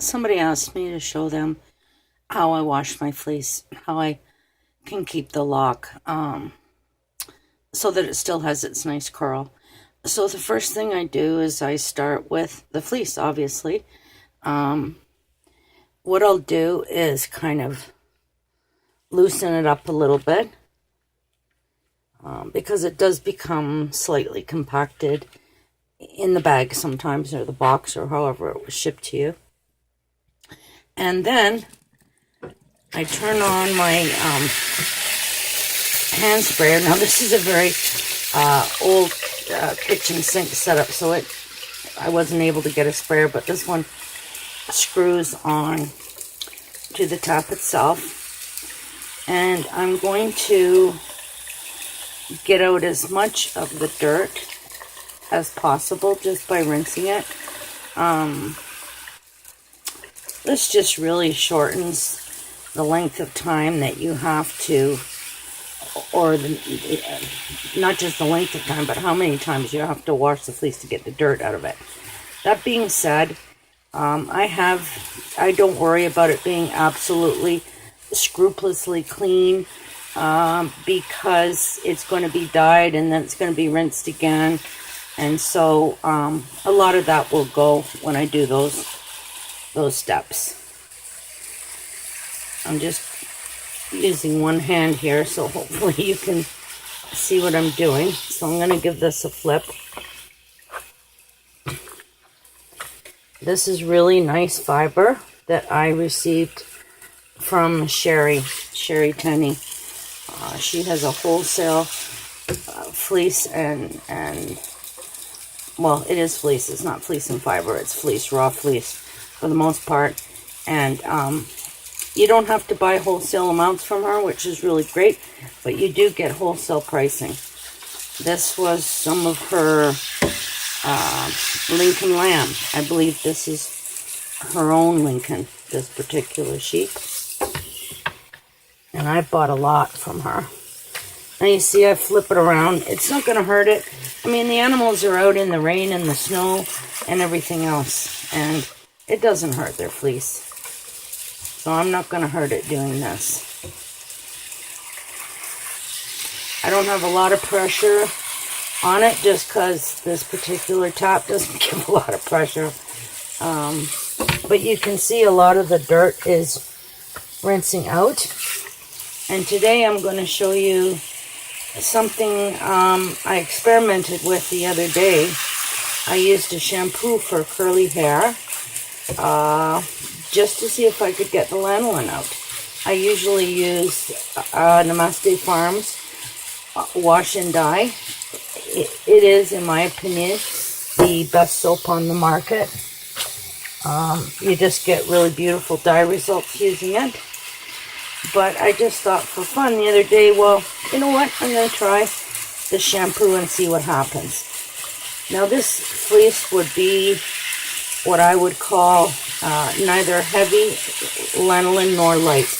Somebody asked me to show them how I wash my fleece, how I can keep the lock so that it still has its nice curl. So the first thing I do is I start with the fleece, obviously. What I'll do is kind of loosen it up a little bit because it does become slightly compacted in the bag sometimes, or the box, or however it was shipped to you. And then I turn on my hand sprayer. Now this is a very old kitchen sink setup, so I wasn't able to get a sprayer, but this one screws on to the tap itself. And I'm going to get out as much of the dirt as possible just by rinsing it. This just really shortens the length of time that you have to, or not just the length of time, but how many times you have to wash the fleece to get the dirt out of it. That being said, I don't worry about it being absolutely scrupulously clean because it's going to be dyed and then it's going to be rinsed again. And so a lot of that will go when I do those steps. I'm just using one hand here, so hopefully you can see what I'm doing. So I'm going to give this a flip. This is really nice fiber that I received from Sherry Tenney. She has a wholesale fleece and well, it is fleece. It's not fleece and fiber. It's fleece, raw fleece for the most part. And you don't have to buy wholesale amounts from her, which is really great, but you do get wholesale pricing. This was some of her Lincoln lamb. I believe this is her own Lincoln, this particular sheep. And I bought a lot from her. Now you see I flip it around. It's not going to hurt it. I mean, the animals are out in the rain and the snow and everything else, and it doesn't hurt their fleece. So I'm not going to hurt it doing this. I don't have a lot of pressure on it just because this particular tap doesn't give a lot of pressure. But you can see a lot of the dirt is rinsing out. And today I'm going to show you something I experimented with the other day. I used a shampoo for curly hair just to see if I could get the lanolin out. I usually use Namaste Farms Wash and Dye. It is, in my opinion, the best soap on the market. You just get really beautiful dye results using it. But I just thought for fun the other day, well, you know what? I'm going to try the shampoo and see what happens. Now this fleece would be what I would call neither heavy lanolin nor light.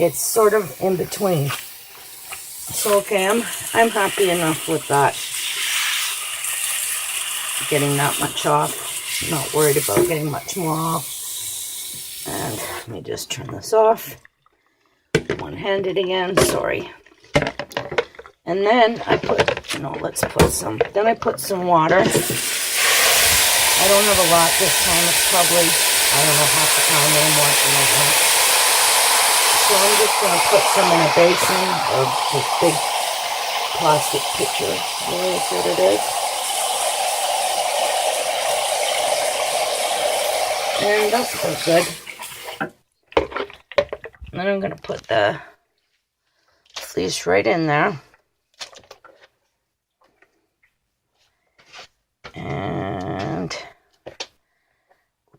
It's sort of in between. So okay, I'm happy enough with that. Getting that much off. I'm not worried about getting much more off. And let me just turn this off. One-handed again, sorry. And then I put, let's put some, then I put some water. I don't have a lot this time. It's probably, I don't know, half a pound or more, something like that. So I'm just going to put some in a basin of this big plastic pitcher. That's what it is. And that's quite good. And then I'm going to put the fleece right in there. And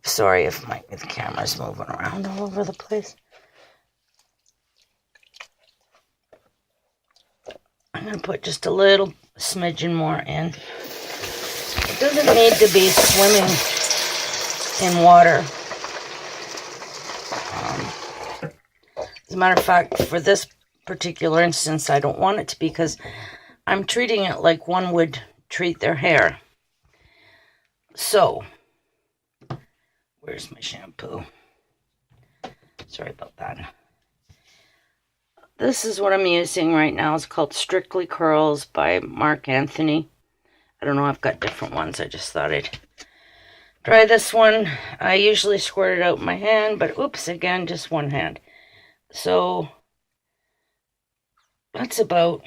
sorry if the camera's moving around all over the place. I'm going to put just a little smidgen more in. It doesn't need to be swimming in water. As a matter of fact, for this particular instance, I don't want it to be because I'm treating it like one would treat their hair. So, where's my shampoo? Sorry about that. This is what I'm using right now. It's called Strictly Curls by Mark Anthony. I don't know, I've got different ones. I just thought I'd try this one. I usually squirt it out in my hand, but oops, again, just one hand. So that's about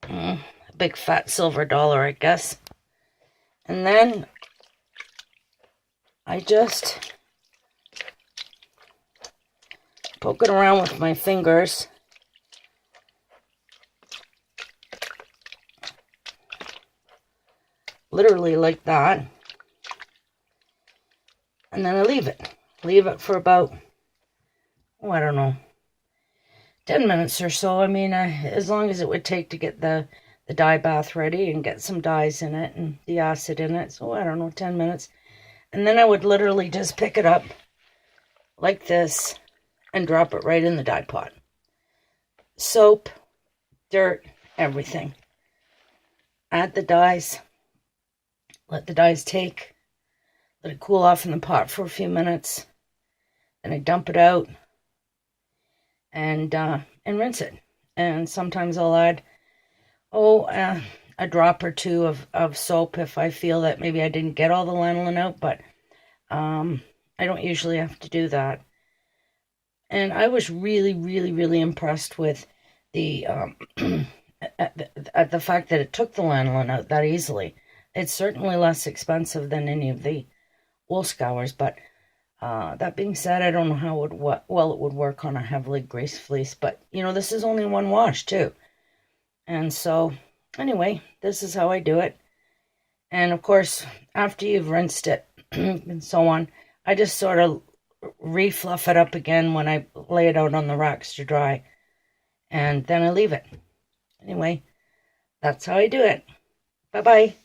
a big fat silver dollar, I guess. And then I just poke it around with my fingers. Literally like that. And then I leave it. Leave it for about, oh, I don't know, 10 minutes or so. I mean, as long as it would take to get the dye bath ready and get some dyes in it and the acid in it. So, I don't know, 10 minutes. And then I would literally just pick it up like this and drop it right in the dye pot. Soap, dirt, everything. Add the dyes. Let the dyes take. Let it cool off in the pot for a few minutes. Then I dump it out and rinse it. And sometimes I'll add, a drop or two of soap if I feel that maybe I didn't get all the lanolin out, but I don't usually have to do that. And I was really, really, really impressed with the at the fact that it took the lanolin out that easily. It's certainly less expensive than any of the wool scours, but that being said, I don't know how it would work on a heavily greased fleece. But, you know, this is only one wash, too. And so, anyway, this is how I do it. And, of course, after you've rinsed it and so on, I just sort of re-fluff it up again when I lay it out on the racks to dry. And then I leave it. Anyway, that's how I do it. Bye-bye.